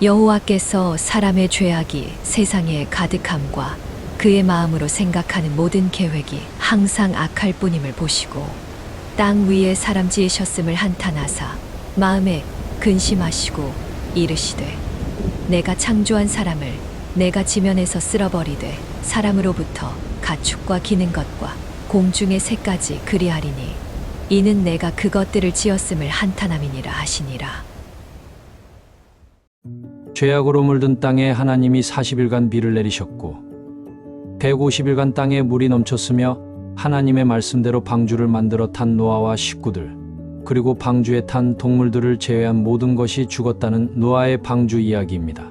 여호와께서 사람의 죄악이 세상에 가득함과 그의 마음으로 생각하는 모든 계획이 항상 악할 뿐임을 보시고 땅 위에 사람 지으셨음을 한탄하사 마음에 근심하시고 이르시되 내가 창조한 사람을 내가 지면에서 쓸어버리되 사람으로부터 가축과 기는 것과 공중의 새까지 그리하리니 이는 내가 그것들을 지었음을 한탄함이니라 하시니라. 죄악으로 물든 땅에 하나님이 40일간 비를 내리셨고 150일간 땅에 물이 넘쳤으며 하나님의 말씀대로 방주를 만들어 탄 노아와 식구들 그리고 방주에 탄 동물들을 제외한 모든 것이 죽었다는 노아의 방주 이야기입니다.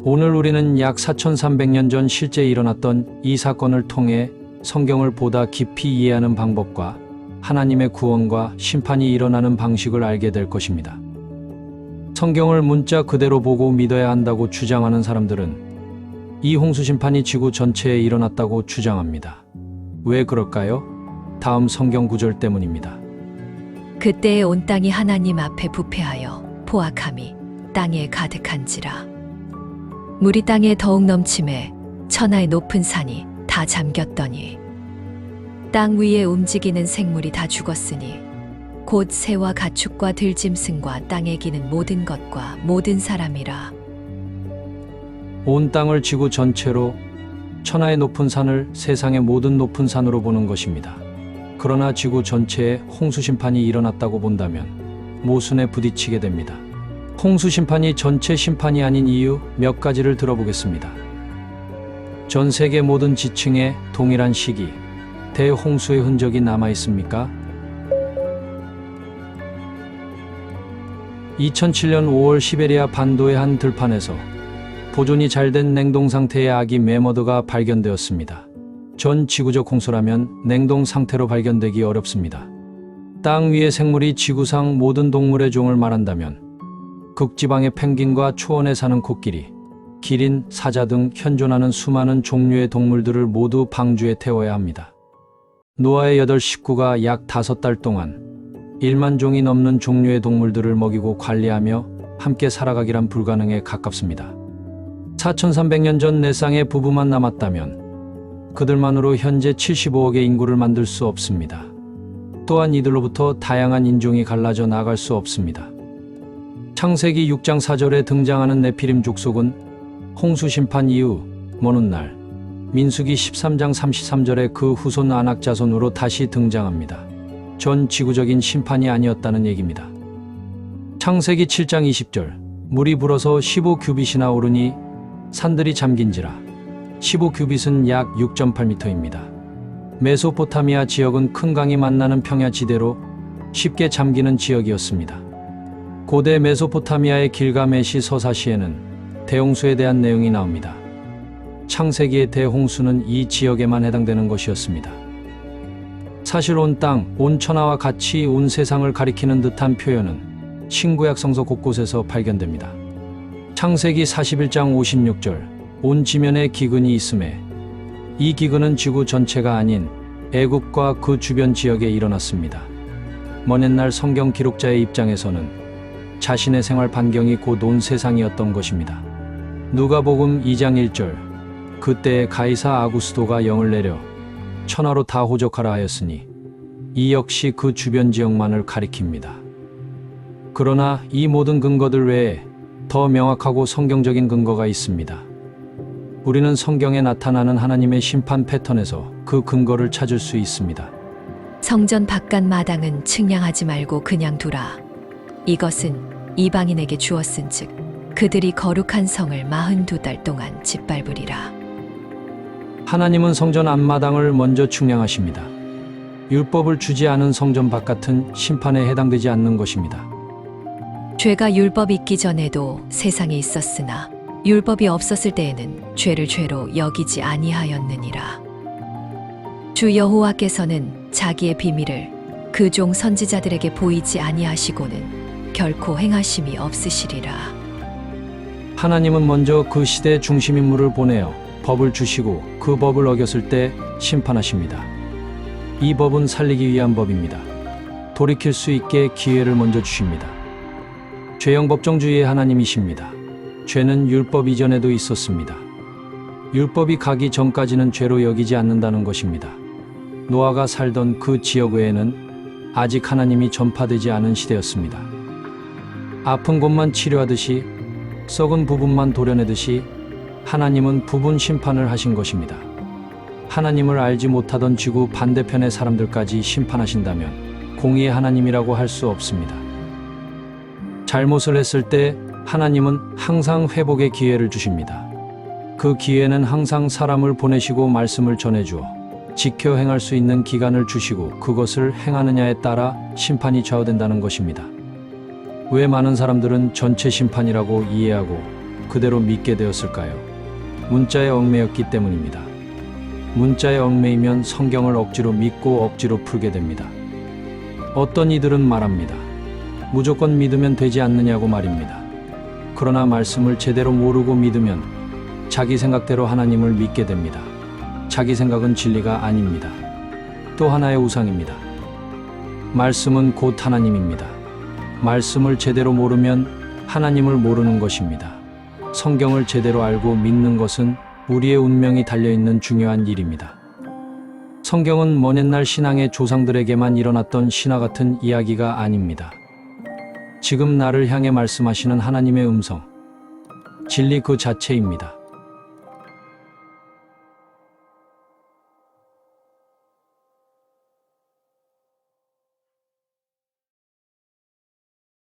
오늘 우리는 약 4300년 전 실제 일어났던 이 사건을 통해 성경을 보다 깊이 이해하는 방법과 하나님의 구원과 심판이 일어나는 방식을 알게 될 것입니다. 성경을 문자 그대로 보고 믿어야 한다고 주장하는 사람들은 이 홍수 심판이 지구 전체에 일어났다고 주장합니다. 왜 그럴까요? 다음 성경 구절 때문입니다. 그때에 온 땅이 하나님 앞에 부패하여 포악함이 땅에 가득한지라. 물이 땅에 더욱 넘침에 천하의 높은 산이 다 잠겼더니 땅 위에 움직이는 생물이 다 죽었으니 곧 새와 가축과 들짐승과 땅에 기는 모든 것과 모든 사람이라. 온 땅을 지구 전체로 천하의 높은 산을 세상의 모든 높은 산으로 보는 것입니다. 그러나 지구 전체에 홍수 심판이 일어났다고 본다면 모순에 부딪히게 됩니다. 홍수 심판이 전체 심판이 아닌 이유 몇 가지를 들어보겠습니다. 전 세계 모든 지층에 동일한 시기, 대홍수의 흔적이 남아 있습니까? 2007년 5월 시베리아 반도의 한 들판에서 보존이 잘 된 냉동 상태의 아기 매머드가 발견되었습니다. 전 지구적 홍수라면 냉동 상태로 발견되기 어렵습니다. 땅 위의 생물이 지구상 모든 동물의 종을 말한다면 극지방의 펭귄과 초원에 사는 코끼리, 기린, 사자 등 현존하는 수많은 종류의 동물들을 모두 방주에 태워야 합니다. 노아의 8 식구가 약 5달 동안 1만 종이 넘는 종류의 동물들을 먹이고 관리하며 함께 살아가기란 불가능에 가깝습니다. 4300년 전 네 쌍의 부부만 남았다면 그들만으로 현재 75억의 인구를 만들 수 없습니다. 또한 이들로부터 다양한 인종이 갈라져 나갈 수 없습니다. 창세기 6장 4절에 등장하는 네피림 족속은 홍수 심판 이후 먼 훗날 민수기 13장 33절에 그 후손 아낙 자손으로 다시 등장합니다. 전 지구적인 심판이 아니었다는 얘기입니다. 창세기 7장 20절 물이 불어서 15규빗이나 오르니 산들이 잠긴지라. 15규빗은 약 6.8m입니다. 메소포타미아 지역은 큰 강이 만나는 평야지대로 쉽게 잠기는 지역이었습니다. 고대 메소포타미아의 길가메시 서사시에는 대홍수에 대한 내용이 나옵니다. 창세기의 대홍수는 이 지역에만 해당되는 것이었습니다. 사실 온 땅, 온 천하와 같이 온 세상을 가리키는 듯한 표현은 신구약 성서 곳곳에서 발견됩니다. 창세기 41장 56절 온 지면에 기근이 있음에 이 기근은 지구 전체가 아닌 애굽과 그 주변 지역에 일어났습니다. 먼 옛날 성경 기록자의 입장에서는 자신의 생활 반경이 곧 온 세상이었던 것입니다. 누가복음 2장 1절 그때에 가이사 아구스도가 영을 내려 천하로 다 호적하라 하였으니 이 역시 그 주변 지역만을 가리킵니다. 그러나 이 모든 근거들 외에 더 명확하고 성경적인 근거가 있습니다. 우리는 성경에 나타나는 하나님의 심판 패턴에서 그 근거를 찾을 수 있습니다. 성전 바깥 마당은 측량하지 말고 그냥 두라. 이것은 이방인에게 주었은즉 그들이 거룩한 성을 42달 동안 짓밟으리라. 하나님은 성전 앞마당을 먼저 측량하십니다. 율법을 주지 않은 성전 바깥은 심판에 해당되지 않는 것입니다. 죄가 율법이 있기 전에도 세상에 있었으나 율법이 없었을 때에는 죄를 죄로 여기지 아니하였느니라. 주 여호와께서는 자기의 비밀을 그 종 선지자들에게 보이지 아니하시고는 결코 행하심이 없으시리라. 하나님은 먼저 그 시대 중심인물을 보내어 법을 주시고 그 법을 어겼을 때 심판하십니다. 이 법은 살리기 위한 법입니다. 돌이킬 수 있게 기회를 먼저 주십니다. 죄형 법정주의의 하나님이십니다. 죄는 율법 이전에도 있었습니다. 율법이 가기 전까지는 죄로 여기지 않는다는 것입니다. 노아가 살던 그 지역 외에는 아직 하나님이 전파되지 않은 시대였습니다. 아픈 곳만 치료하듯이, 썩은 부분만 도려내듯이 하나님은 부분 심판을 하신 것입니다. 하나님을 알지 못하던 지구 반대편의 사람들까지 심판하신다면 공의의 하나님이라고 할 수 없습니다. 잘못을 했을 때 하나님은 항상 회복의 기회를 주십니다. 그 기회는 항상 사람을 보내시고 말씀을 전해주어 지켜 행할 수 있는 기간을 주시고 그것을 행하느냐에 따라 심판이 좌우된다는 것입니다. 왜 많은 사람들은 전체 심판이라고 이해하고 그대로 믿게 되었을까요? 문자에 얽매였기 때문입니다. 문자에 얽매이면 성경을 억지로 믿고 억지로 풀게 됩니다. 어떤 이들은 말합니다. 무조건 믿으면 되지 않느냐고 말입니다. 그러나 말씀을 제대로 모르고 믿으면 자기 생각대로 하나님을 믿게 됩니다. 자기 생각은 진리가 아닙니다. 또 하나의 우상입니다. 말씀은 곧 하나님입니다. 말씀을 제대로 모르면 하나님을 모르는 것입니다. 성경을 제대로 알고 믿는 것은 우리의 운명이 달려있는 중요한 일입니다. 성경은 먼 옛날 신앙의 조상들에게만 일어났던 신화 같은 이야기가 아닙니다. 지금 나를 향해 말씀하시는 하나님의 음성, 진리 그 자체입니다.